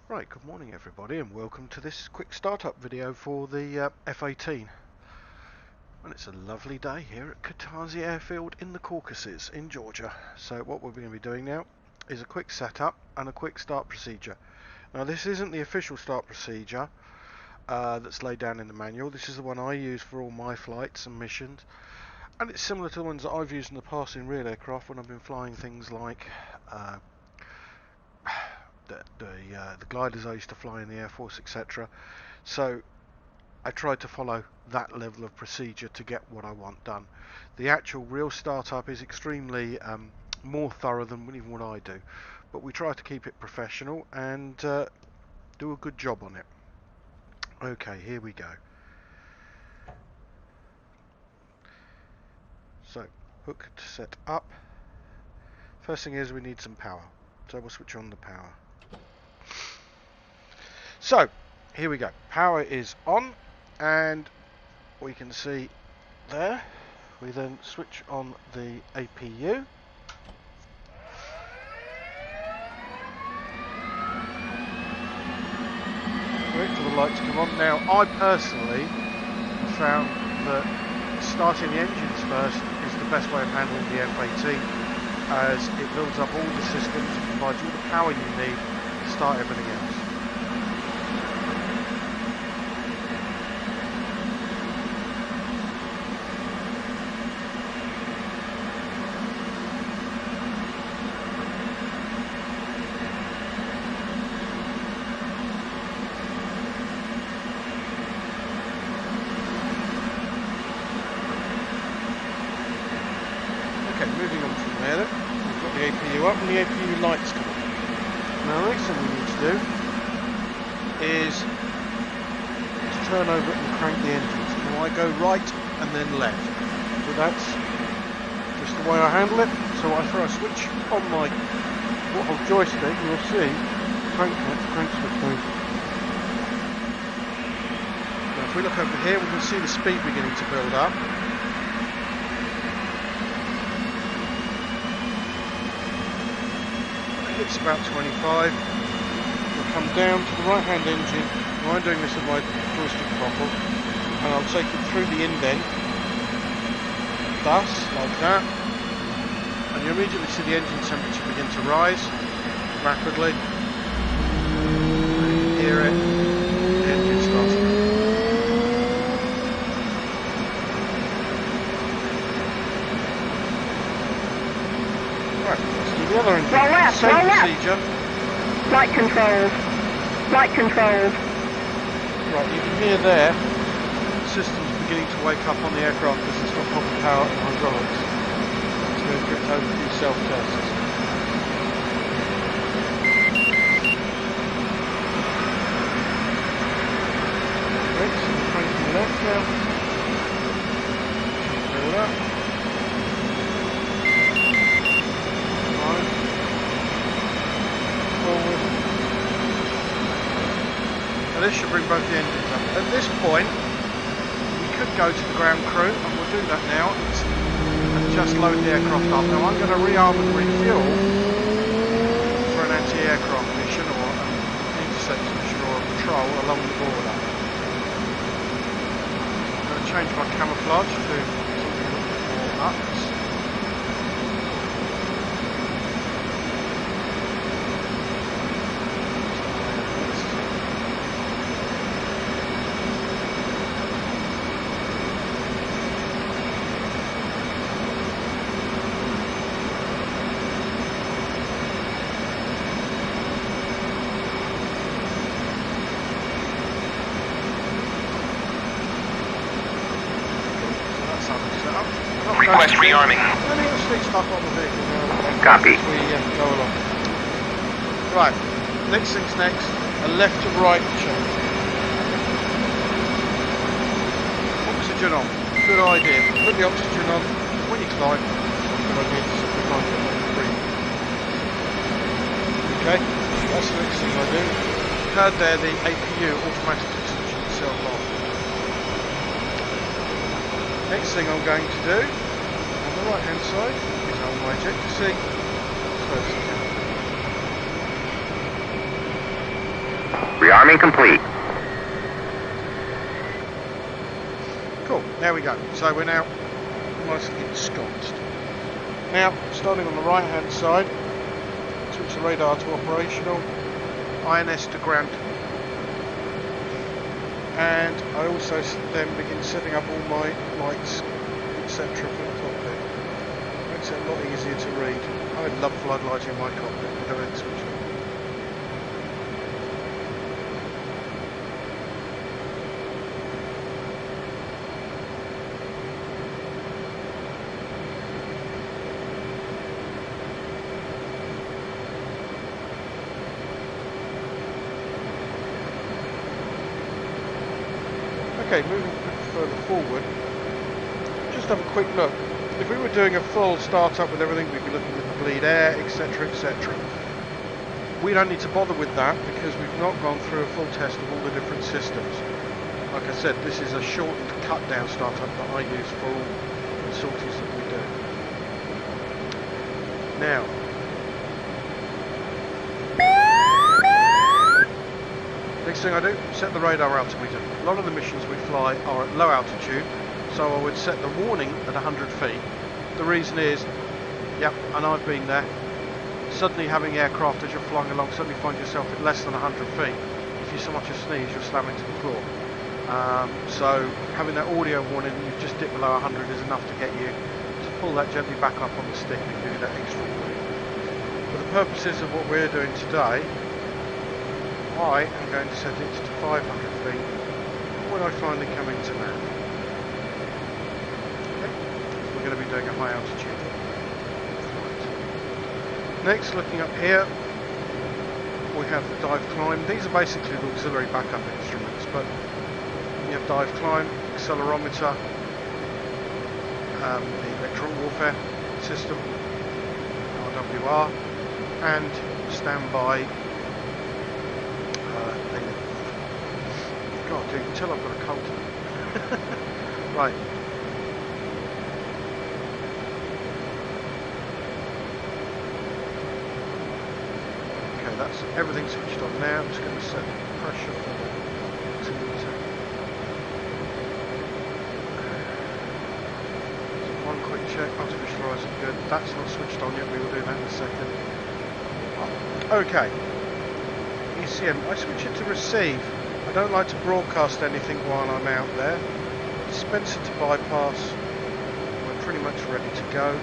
Right, good morning everybody and welcome to this quick startup video for the F-18. And it's a lovely day here at Kutasai airfield in the Caucasus in Georgia. So what we're going to be doing now is a quick setup and a quick start procedure. Now this isn't the official start procedure that's laid down in the manual. This is the one I use for all my flights and missions. And it's similar to the ones that I've used in the past in real aircraft when I've been flying things like the gliders I used to fly in the Air Force, etc. So I tried to follow that level of procedure to get what I want done. The actual real startup is extremely more thorough than even what I do, but we try to keep it professional and do a good job on it. Okay, here we go. So, hook to set up. First thing is we need some power, so we'll switch on the power. So, here we go. Power is on, and we can see there. We then switch on the APU. Wait for the light to come on. Now, I personally found that starting the engines first is the best way of handling the F-18, as it builds up all the systems and provides all the power you need to start everything else. Okay, moving on from there then, we've got the APU up and the APU lights come on. Now the next thing we need to do is to turn over and crank the engines. Now I go right and then left, so that's just the way I handle it. So I throw a switch on my porthole joystick, you'll see crank switch move. Now if we look over here we can see the speed beginning to build up. It's about 25. We'll come down to the right hand engine. Now I'm doing this with my joystick throttle, and I'll take it through the indent, thus, like that, and you immediately see the engine temperature begin to rise rapidly. You hear it, the engine starts to go. Right, let's do the other engine. Roll left, Same roll left. procedure. Flight controls. Flight controls. Right, you can hear there, the system's beginning to wake up on the aircraft because it's got proper power and hydraulics. It's going to drift over these self-tests. Right, so we're cranking left now. Build up. Right. Forward. Now this should bring both the engines up. At this point, we could go to the ground crew, and we'll do that now, and just load the aircraft up. Now I'm going to rearm and refuel for an anti-aircraft mission, or an intercept mission, or a patrol along the border. I'm going to change my camouflage to something a little bit more ups. Request rearming. Let me stick stuff on the vehicle now. Copy. As we go along. Right, next thing's next. A left to right change. Oxygen on. Good idea. Put the oxygen on when you climb. Good idea to set the climb on free. Okay, that's the next thing I do. You heard there the APU automatically switching itself off. Next thing I'm going to do on the right hand side is on my ejector seat, close the cap. Arming complete. Cool, there we go. So we're now nicely ensconced. Now, starting on the right hand side, switch the radar to operational, INS to ground. And I also then begin setting up all my lights, etc. for the cockpit. Makes it a lot easier to read. I love floodlighting in my cockpit with everything switched on. Okay, moving a bit further forward, just have a quick look. If we were doing a full start-up with everything, we'd be looking at the bleed air, etc, etc. We don't need to bother with that because we've not gone through a full test of all the different systems. Like I said, this is a shortened, cut-down start-up that I use for all the sorties that we do. Now, next thing I do, set the radar altimeter. A lot of the missions we fly are at low altitude, so I would set the warning at 100 feet. The reason is, yep, and I've been there, suddenly having aircraft as you're flying along, suddenly find yourself at less than 100 feet. If you so much as sneeze, you'll slam into the floor. So having that audio warning that you've just dipped below 100 is enough to get you to pull that gently back up on the stick and give you that extra warning. For the purposes of what we're doing today, I am going to set it to 500 feet when I finally come into land. Okay. We're going to be doing a high altitude flight. Next, looking up here, we have the dive climb. These are basically the auxiliary backup instruments, but you have dive climb, accelerometer, the electronic warfare system, RWR, and standby. God, you can tell I've got a cold. Right. Okay, that's everything switched on now. I'm just going to set the pressure for the altimeter. So one quick check, artificial horizon good. That's not switched on yet, we will do that in a second. Okay. ECM, I switch it to receive. I don't like to broadcast anything while I'm out there. Dispenser to bypass. We're pretty much ready to go.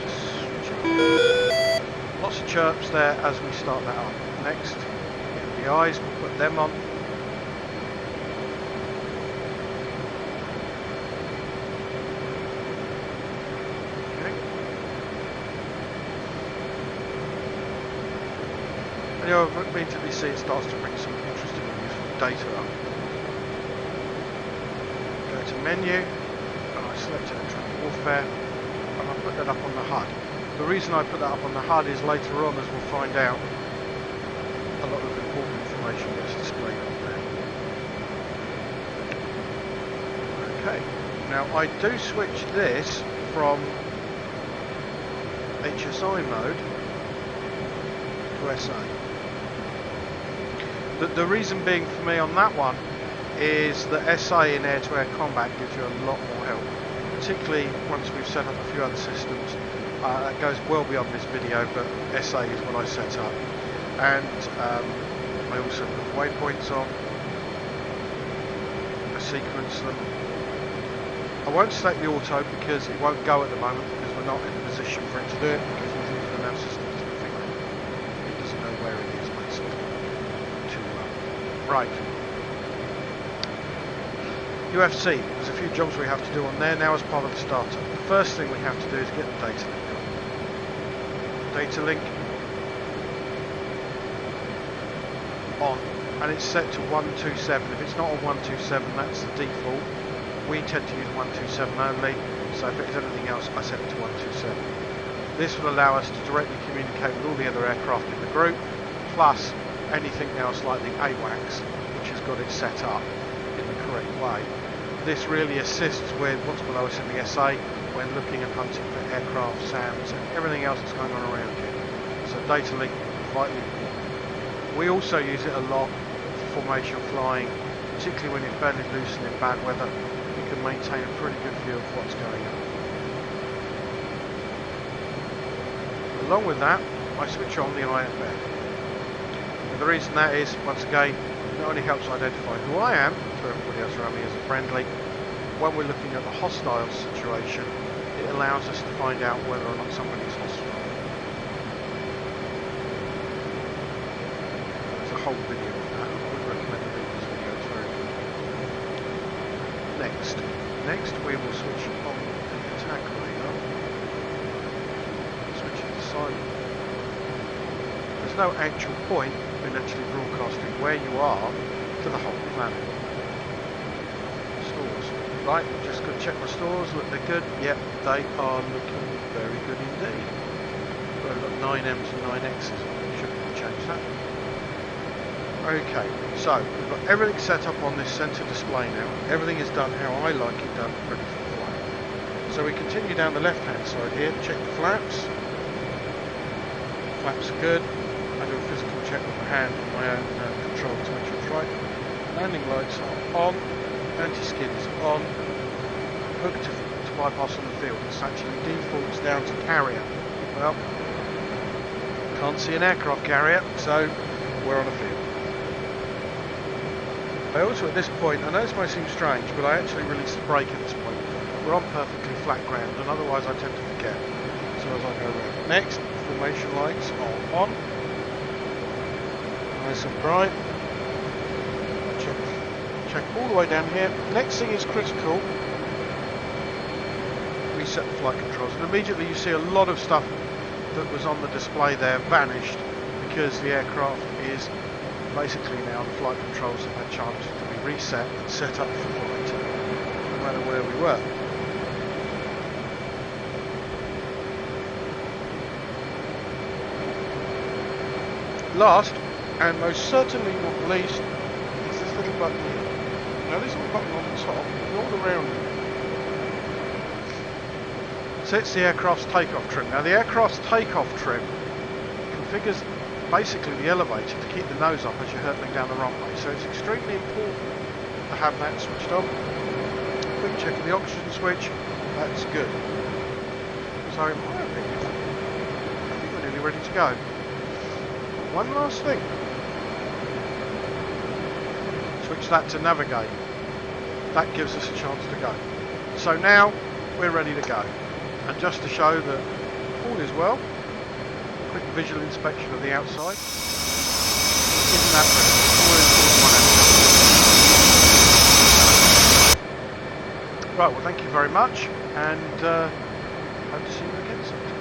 Just switch it. Lots of chirps there as we start that up. Next, get the eyes, we'll put them on. Okay. And you'll immediately see it starts to bring some interesting data up. Go to menu, and I select electronic warfare, and I put that up on the HUD. The reason I put that up on the HUD is later on, as we'll find out, a lot of important information gets displayed on there. Okay, now I do switch this from HSI mode to SA. The reason being for me on that one is that SA in air-to-air combat gives you a lot more help, particularly once we've set up a few other systems. That goes well beyond this video, but SA is what I set up. And I also put waypoints on, I sequence them. I won't select the auto because it won't go at the moment because we're not in a position for it to do it because we're using our system to the finger. It doesn't know where it is basically. Right. UFC, there's a few jobs we have to do on there now as part of the startup. The first thing we have to do is get the data link on. Data link on, and it's set to 127. If it's not a 127, that's the default. We tend to use 127 only, so if it is anything else, I set it to 127. This will allow us to directly communicate with all the other aircraft in the group, plus anything else like the AWACS, which has got it set up in the correct way. This really assists with what's below us in the SA when looking and hunting for aircraft, SAMs, and everything else that's going on around you. So data link, vitally important. We also use it a lot formation flying, particularly when you're fairly loose and in bad weather, you can maintain a pretty good view of what's going on. Along with that, I switch on the IFF. And the reason that is, once again, it not only helps identify who I am, so everybody else around me is a friendly, when we're looking at the hostile situation, it allows us to find out whether or not somebody is hostile. There's a whole video on that. I would recommend the this video, it's very good. Next we will switch on the attack radar. Switch it to silent. There's no actual point in actually broadcasting where you are to the whole planet. Stores. Right, just going to check my stores. Look, they're good. Yep, they are looking very good indeed. Well, we've got 9Ms and 9Xs. Shouldn't change that. Okay, so we've got everything set up on this centre display now. Everything is done how I like it done, ready for the flight. So we continue down the left-hand side here. Check the flaps. Flaps are good. I do a physical check with my hand on my own control to make sure it's right. Landing lights are on. Anti-skid is on. Hook to bypass on the field. It's actually defaults down to carrier. Well, can't see an aircraft carrier, so we're on a field. I also at this point, I know this might seem strange, but I actually release the brake at this point. We're on perfectly flat ground, and otherwise I tend to forget. So as I go around. Next, formation lights are on. Nice and bright. Check all the way down here. Next thing is critical. Reset the flight controls, and immediately you see a lot of stuff that was on the display there vanished because the aircraft is basically now the flight controls have had chance to be reset and set up for flight, no matter where we were. Last, and most certainly not least, is this little button here. Now this little button on the top, all around it, sets the aircraft's takeoff trim. Now the aircraft's takeoff trim configures basically the elevator to keep the nose up as you're hurtling down the runway, so it's extremely important to have that switched on. Quick check of the oxygen switch, that's good. So in my opinion, I think we're nearly ready to go. One last thing. Switch that to navigate. That gives us a chance to go. So now we're ready to go. And just to show that all is well, quick visual inspection of the outside. Isn't that brilliant? Right, well thank you very much, and hope to see you again sometime.